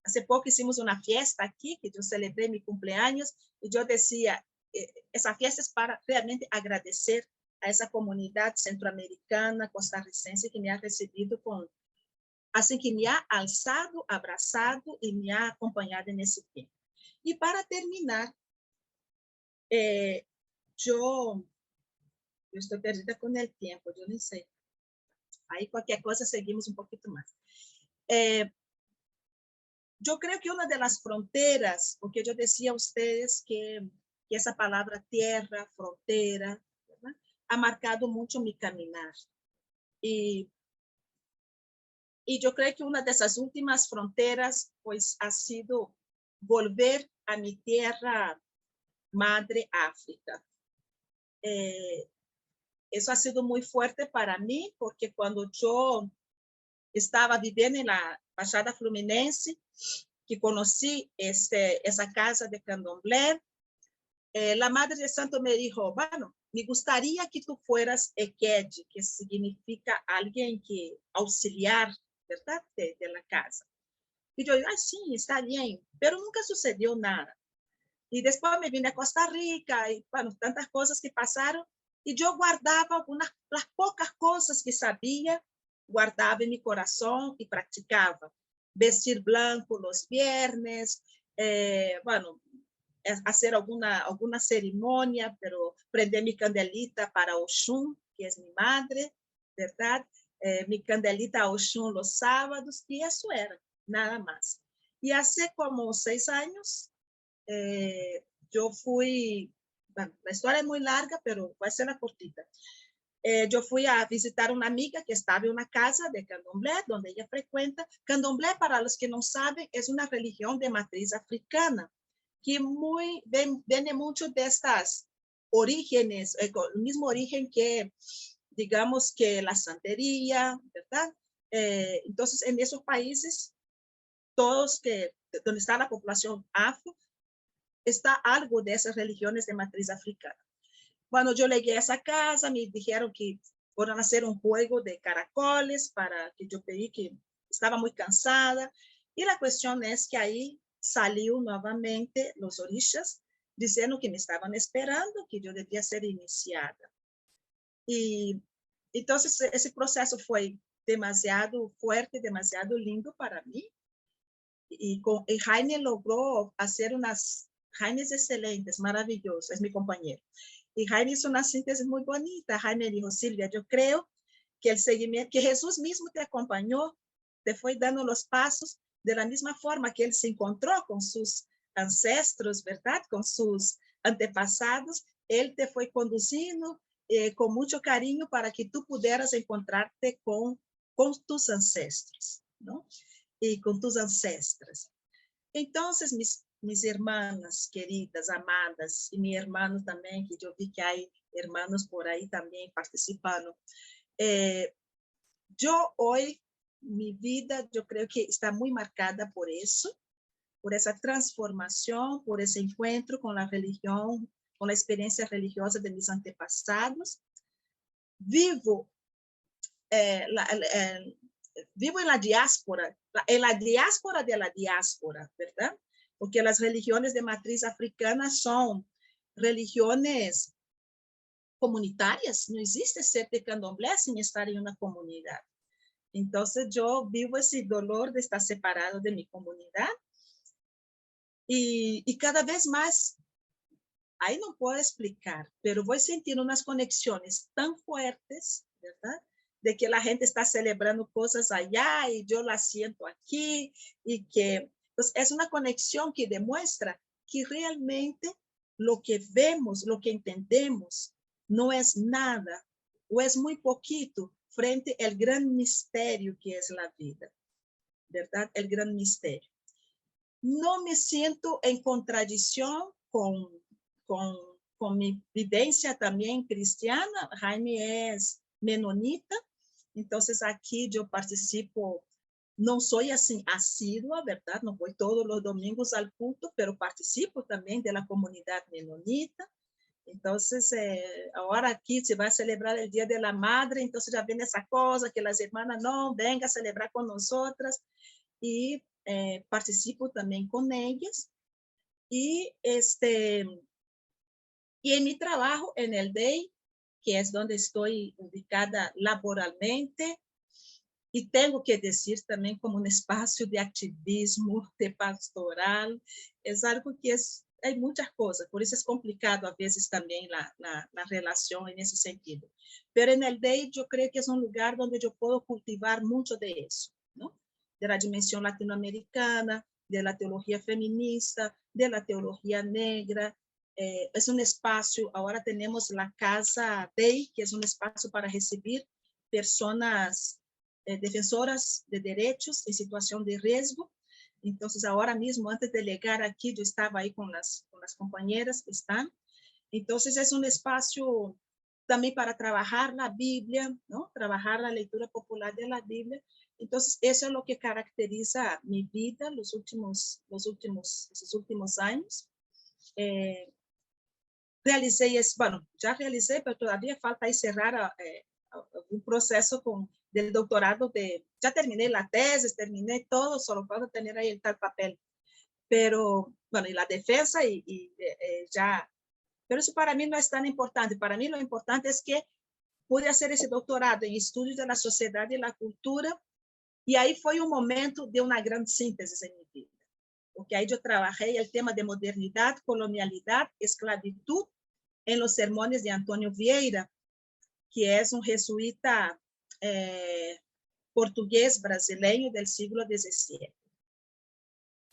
hace poco hicimos una fiesta aquí, que yo celebré mi cumpleaños, y yo decía, esa fiesta es para realmente agradecer a esa comunidad centroamericana, costarricense, que me ha recibido así que me ha alzado, abrazado y me ha acompañado en ese tiempo. Y para terminar, yo estoy perdida con el tiempo, yo no sé. Ahí cualquier cosa seguimos un poquito más. Yo creo que una de las fronteras, porque yo decía a ustedes que esa palabra tierra, frontera, ¿verdad? Ha marcado mucho mi caminar. Y yo creo que una de esas últimas fronteras, pues, ha sido volver a mi tierra madre, África. Eso ha sido muy fuerte para mí, porque cuando yo estaba viviendo en la Baixada Fluminense, que conocí esa casa de Candomblé, la Madre de Santo me dijo, bueno, me gustaría que tú fueras Eked, que significa alguien que auxiliar, ¿verdad? De la casa. Y yo, ay, sí, está bien, pero nunca sucedió nada. Y después me vine a Costa Rica y, bueno, tantas cosas que pasaron. Y yo guardaba las pocas cosas que sabía, guardaba en mi corazón y practicaba. Vestir blanco los viernes, bueno, hacer alguna ceremonia, pero prender mi candelita para Oxum, que es mi madre, ¿verdad? Mi candelita a Oxum los sábados, y eso era, nada más. Y hace como 6 años, yo fui, bueno, la historia es muy larga, pero voy a ser la cortita. Yo fui a visitar una amiga que estaba en una casa de candomblé, donde ella frecuenta. Candomblé, para los que no saben, es una religión de matriz africana, que viene mucho de estas orígenes, el mismo origen que, digamos, que la santería, ¿verdad? Entonces, en esos países, todos donde está la población afro, está algo de esas religiones de matriz africana. Cuando yo llegué a esa casa, me dijeron que fueron a hacer un juego de caracoles para que yo pedí que estaba muy cansada. Y la cuestión es que ahí salió nuevamente los orishas diciendo que me estaban esperando, que yo debía ser iniciada. Y entonces ese proceso fue demasiado fuerte, demasiado lindo para mí. Y Jaime logró hacer Jaime es excelente, es maravilloso, es mi compañero. Y Jaime hizo una síntesis muy bonita. Jaime dijo, Silvia, yo creo que el seguimiento, que Jesús mismo te acompañó, te fue dando los pasos de la misma forma que él se encontró con sus ancestros, ¿verdad? Con sus antepasados. Él te fue conduciendo con mucho cariño para que tú pudieras encontrarte con tus ancestros, ¿no? Y con tus ancestras. Entonces, mis hermanas queridas, amadas, y mi hermano también, que yo vi que hay hermanos por ahí también participando. Yo hoy, mi vida, yo creo que está muy marcada por eso, por esa transformación, por ese encuentro con la religión, con la experiencia religiosa de mis antepasados. Vivo vivo en la diáspora de la diáspora, ¿verdad? Porque las religiones de matriz africana son religiones comunitarias. No existe ser de candomblé sin estar en una comunidad. Entonces yo vivo ese dolor de estar separado de mi comunidad y cada vez más, ahí no puedo explicar, pero voy sintiendo unas conexiones tan fuertes, ¿verdad? De que la gente está celebrando cosas allá y yo las siento aquí y que pues, es una conexión que demuestra que realmente lo que vemos, lo que entendemos, no es nada o es muy poquito frente al gran misterio que es la vida, ¿verdad? El gran misterio. No me siento en contradicción con mi vivencia también cristiana. Jaime es menonita, entonces aquí yo participo, no soy así asidua, ¿verdad? No voy todos los domingos al culto, pero participo también de la comunidad menonita. Entonces, ahora aquí se va a celebrar el Día de la Madre, entonces ya viene esa cosa que las hermanas, no, venga a celebrar con nosotras. Y participo también con ellas. Y, y en mi trabajo en el DEI, que es donde estoy ubicada laboralmente, y tengo que decir también como un espacio de activismo, de pastoral, es algo que hay muchas cosas, por eso es complicado a veces también la relación en ese sentido. Pero en el DEI yo creo que es un lugar donde yo puedo cultivar mucho de eso, ¿no? De la dimensión latinoamericana, de la teología feminista, de la teología negra. Es un espacio, ahora tenemos la Casa DEI, que es un espacio para recibir personas defensoras de derechos en situación de riesgo. Entonces, ahora mismo, antes de llegar aquí, yo estaba ahí con las compañeras que están. Entonces, es un espacio también para trabajar la Biblia, ¿no? Trabajar la lectura popular de la Biblia. Entonces, eso es lo que caracteriza mi vida esos últimos años. Ya realicé, pero todavía falta ahí cerrar un proceso con del doctorado ya terminé la tesis, terminé todo, solo puedo tener ahí el tal papel. Pero, bueno, y la defensa ya, pero eso para mí no es tan importante. Para mí lo importante es que pude hacer ese doctorado en estudios de la sociedad y la cultura, y ahí fue un momento de una gran síntesis en mi vida, porque ahí yo trabajé el tema de modernidad, colonialidad, esclavitud en los sermones de Antonio Vieira, que es un jesuita portugués brasileño del siglo XVII.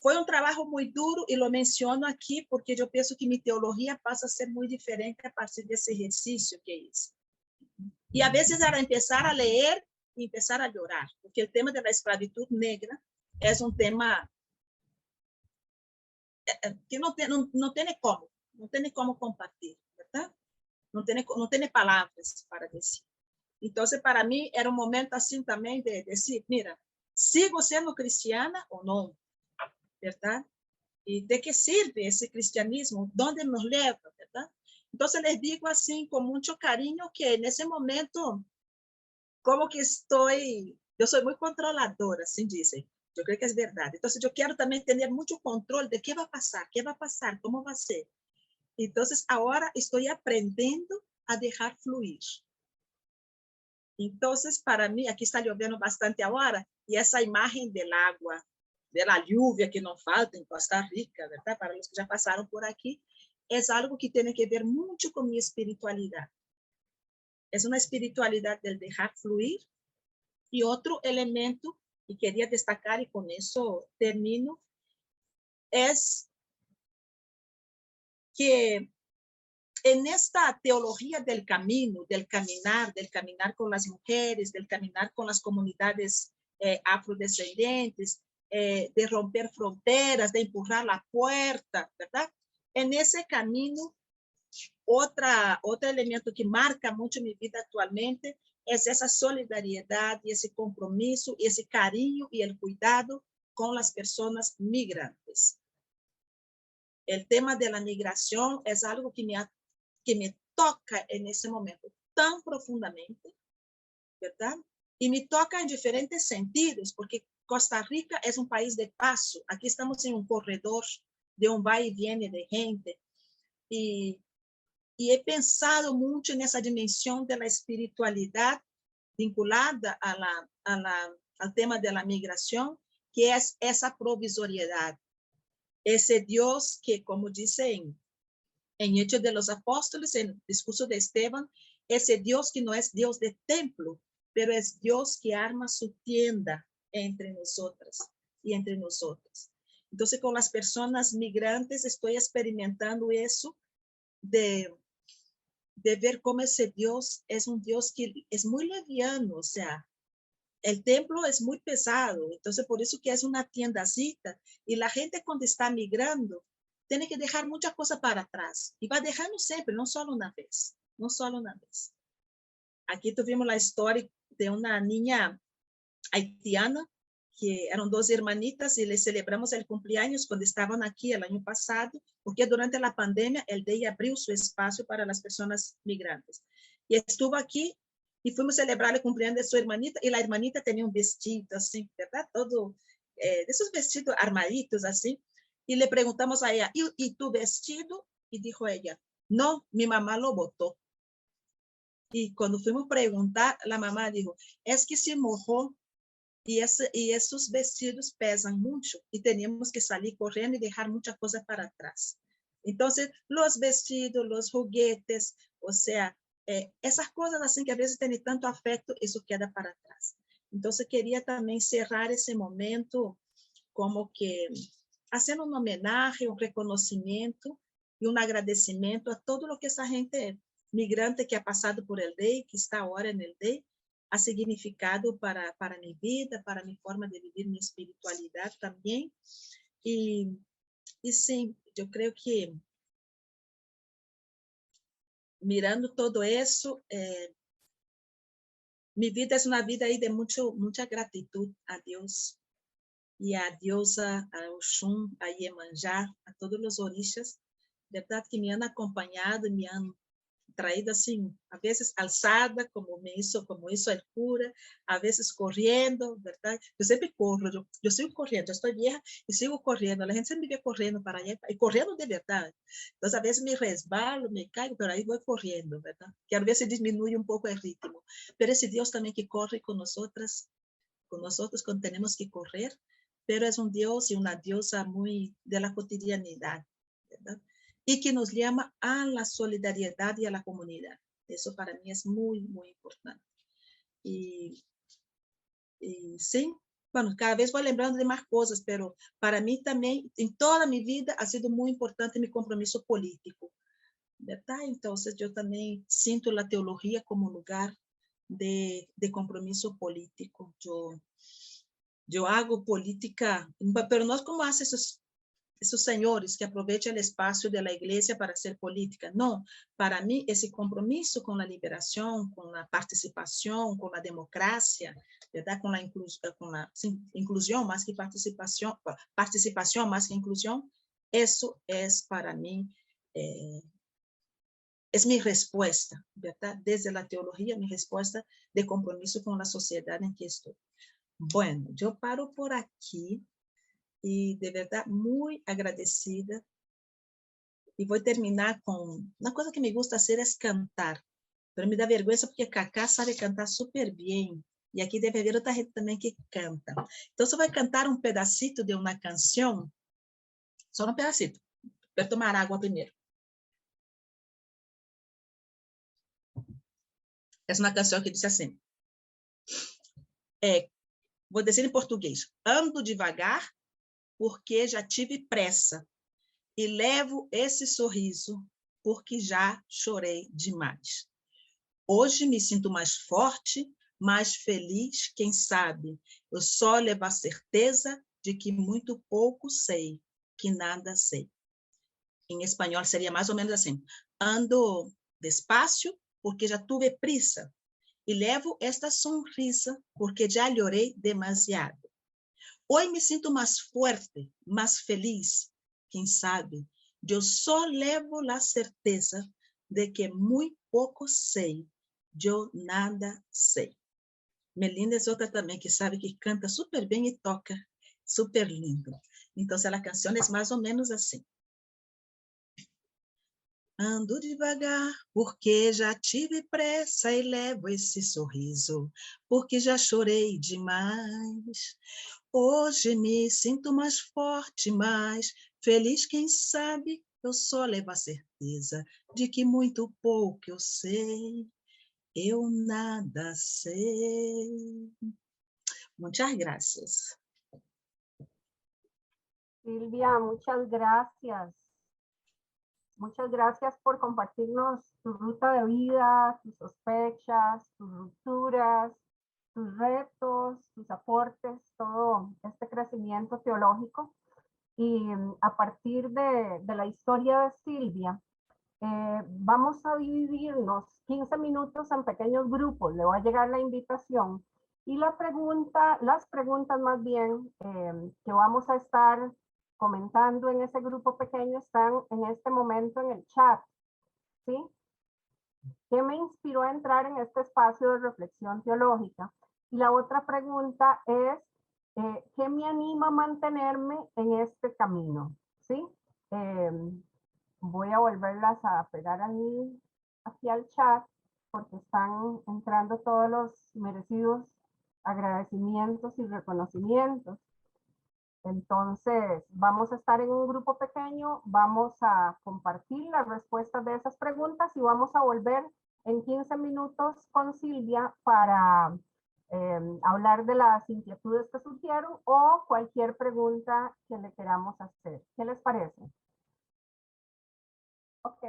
Fue un trabajo muy duro y lo menciono aquí porque yo pienso que mi teología pasa a ser muy diferente a partir de ese ejercicio que hice. Y a veces era empezar a leer y empezar a llorar, porque el tema de la esclavitud negra es un tema que no tiene cómo compartir, ¿verdad? No tiene palabras para decir. Entonces, para mí era un momento así también de decir, mira, ¿sigo siendo cristiana o no? ¿Verdad? ¿Y de qué sirve ese cristianismo? ¿Dónde nos lleva? ¿Verdad? Entonces les digo así con mucho cariño que en ese momento como que yo soy muy controladora, así dice. Yo creo que es verdad. Entonces yo quiero también tener mucho control de qué va a pasar, cómo va a ser. Entonces ahora estoy aprendiendo a dejar fluir. Entonces para mí, aquí está lloviendo bastante ahora, y esa imagen del agua, de la lluvia que no falta en Costa Rica, ¿verdad? Para los que ya pasaron por aquí, es algo que tiene que ver mucho con mi espiritualidad. Es una espiritualidad del dejar fluir. Y otro elemento, y quería destacar, y con eso termino, es que en esta teología del camino, del caminar con las mujeres, del caminar con las comunidades afrodescendientes, de romper fronteras, de empujar la puerta, ¿verdad? En ese camino, otro elemento que marca mucho mi vida actualmente es esa solidaridad y ese compromiso y ese cariño y el cuidado con las personas migrantes. El tema de la migración es algo que me toca en ese momento tan profundamente, ¿verdad? Y me toca en diferentes sentidos, porque Costa Rica es un país de paso. Aquí estamos en un corredor de un va y viene de gente. Y he pensado mucho en esa dimensión de la espiritualidad vinculada al tema de la migración, que es esa provisoriedad. Ese Dios que, como dice en Hechos de los Apóstoles, en el discurso de Esteban, ese Dios que no es Dios de templo, pero es Dios que arma su tienda entre nosotras y entre nosotros. Entonces, con las personas migrantes estoy experimentando eso de ver cómo ese Dios es un Dios que es muy liviano, o sea, el templo es muy pesado, entonces por eso que es una tiendacita, y la gente cuando está migrando tiene que dejar muchas cosas para atrás, y va dejando siempre, no solo una vez, no solo una vez. Aquí tuvimos la historia de una niña haitiana, que eran dos hermanitas, y les celebramos el cumpleaños cuando estaban aquí el año pasado, porque durante la pandemia el DEI abrió su espacio para las personas migrantes. Y estuvo aquí y fuimos a celebrar el cumpleaños de su hermanita, y la hermanita tenía un vestido así, ¿verdad? Todo de esos vestidos armaditos así. Y le preguntamos a ella, ¿y tu vestido? Y dijo ella, no, mi mamá lo botó. Y cuando fuimos a preguntar, la mamá dijo, es que se mojó. Y esos vestidos pesan mucho y teníamos que salir corriendo y dejar muchas cosas para atrás. Entonces, los vestidos, los juguetes, o sea, esas cosas así que a veces tienen tanto afecto, eso queda para atrás. Entonces, quería también cerrar ese momento como que haciendo un homenaje, un reconocimiento y un agradecimiento a todo lo que esa gente migrante que ha pasado por el DEI, que está ahora en el DEI, ha significado para mi vida, para mi forma de vivir mi espiritualidad también. Y sí, yo creo que mirando todo eso, mi vida es una vida ahí de mucha gratitud a Dios y a Diosa, a Oxum, a Iemanjá, a todos los orishas, ¿verdad? Que me han acompañado y me han traída assim, a vezes alçada, como hizo el cura, a vezes corriendo, ¿verdad? Yo siempre corro, yo sigo corriendo, yo estoy vieja y sigo corriendo, la gente siempre me ve corriendo para allá, y corriendo de verdad. Entonces, a veces me resbalo, me caigo, pero ahí voy corriendo, ¿verdad? Que a veces disminuye un poco el ritmo. Pero ese Dios también que corre con nosotros cuando tenemos que correr, pero es un Dios y una diosa muy de la cotidianidad, ¿verdad? Y que nos llama a la solidaridad y a la comunidad. Eso para mí es muy, muy importante. Y sí, bueno, cada vez voy lembrando de más cosas, pero para mí también, en toda mi vida, ha sido muy importante mi compromiso político, ¿verdad? Entonces yo también siento la teología como lugar de compromiso político. Yo hago política, pero no es como hacen esos señores que aprovechan el espacio de la iglesia para hacer política. No, para mí ese compromiso con la liberación, con la participación, con la democracia, ¿verdad? Con la inclusión más que participación más que inclusión, eso es para mí, es mi respuesta, ¿verdad? Desde la teología, mi respuesta de compromiso con la sociedad en que estoy. Bueno, yo paro por aquí y de verdad muy agradecida. Y voy a terminar con una cosa que me gusta hacer es cantar, pero me da vergüenza porque Cacá sabe cantar súper bien. Y aquí debe haber otra gente también que canta. Entonces voy a cantar un pedacito de una canción, solo un pedacito. Voy a tomar agua primero. Es una canción que dice así. Vou dizer em português. Ando devagar porque já tive pressa e levo esse sorriso porque já chorei demais. Hoje me sinto mais forte, mais feliz, quem sabe. Eu só levo a certeza de que muito pouco sei, que nada sei. Em espanhol seria mais ou menos assim. Ando despacio porque já tuve prisa e levo esta sonrisa porque já llorei demasiado. Hoy me sinto mais fuerte, mais feliz, quem sabe. Eu só levo a certeza de que muito pouco sei, eu nada sei. Melinda é outra também que sabe que canta super bem e toca super lindo. Então, a canção é mais ou menos assim. Ando devagar, porque já tive pressa e levo esse sorriso, porque já chorei demais. Hoje me sinto mais forte, mais feliz, quem sabe, eu só levo a certeza de que muito pouco eu sei, eu nada sei. Muchas gracias. Silvia, muchas gracias. Muchas gracias por compartirnos tu ruta de vida, tus sospechas, tus rupturas, tus retos, tus aportes, todo este crecimiento teológico. Y a partir de la historia de Silvia, vamos a dividirnos 15 minutos en pequeños grupos. Le va a llegar la invitación. Y las preguntas más bien que vamos a estar comentando en ese grupo pequeño están en este momento en el chat, ¿sí? ¿Qué me inspiró a entrar en este espacio de reflexión teológica? Y la otra pregunta es, ¿qué me anima a mantenerme en este camino? ¿Sí? Voy a volverlas a pegar aquí al chat porque están entrando todos los merecidos agradecimientos y reconocimientos. Entonces, vamos a estar en un grupo pequeño, vamos a compartir las respuestas de esas preguntas y vamos a volver en 15 minutos con Silvia para hablar de las inquietudes que surgieron o cualquier pregunta que le queramos hacer. ¿Qué les parece? Ok.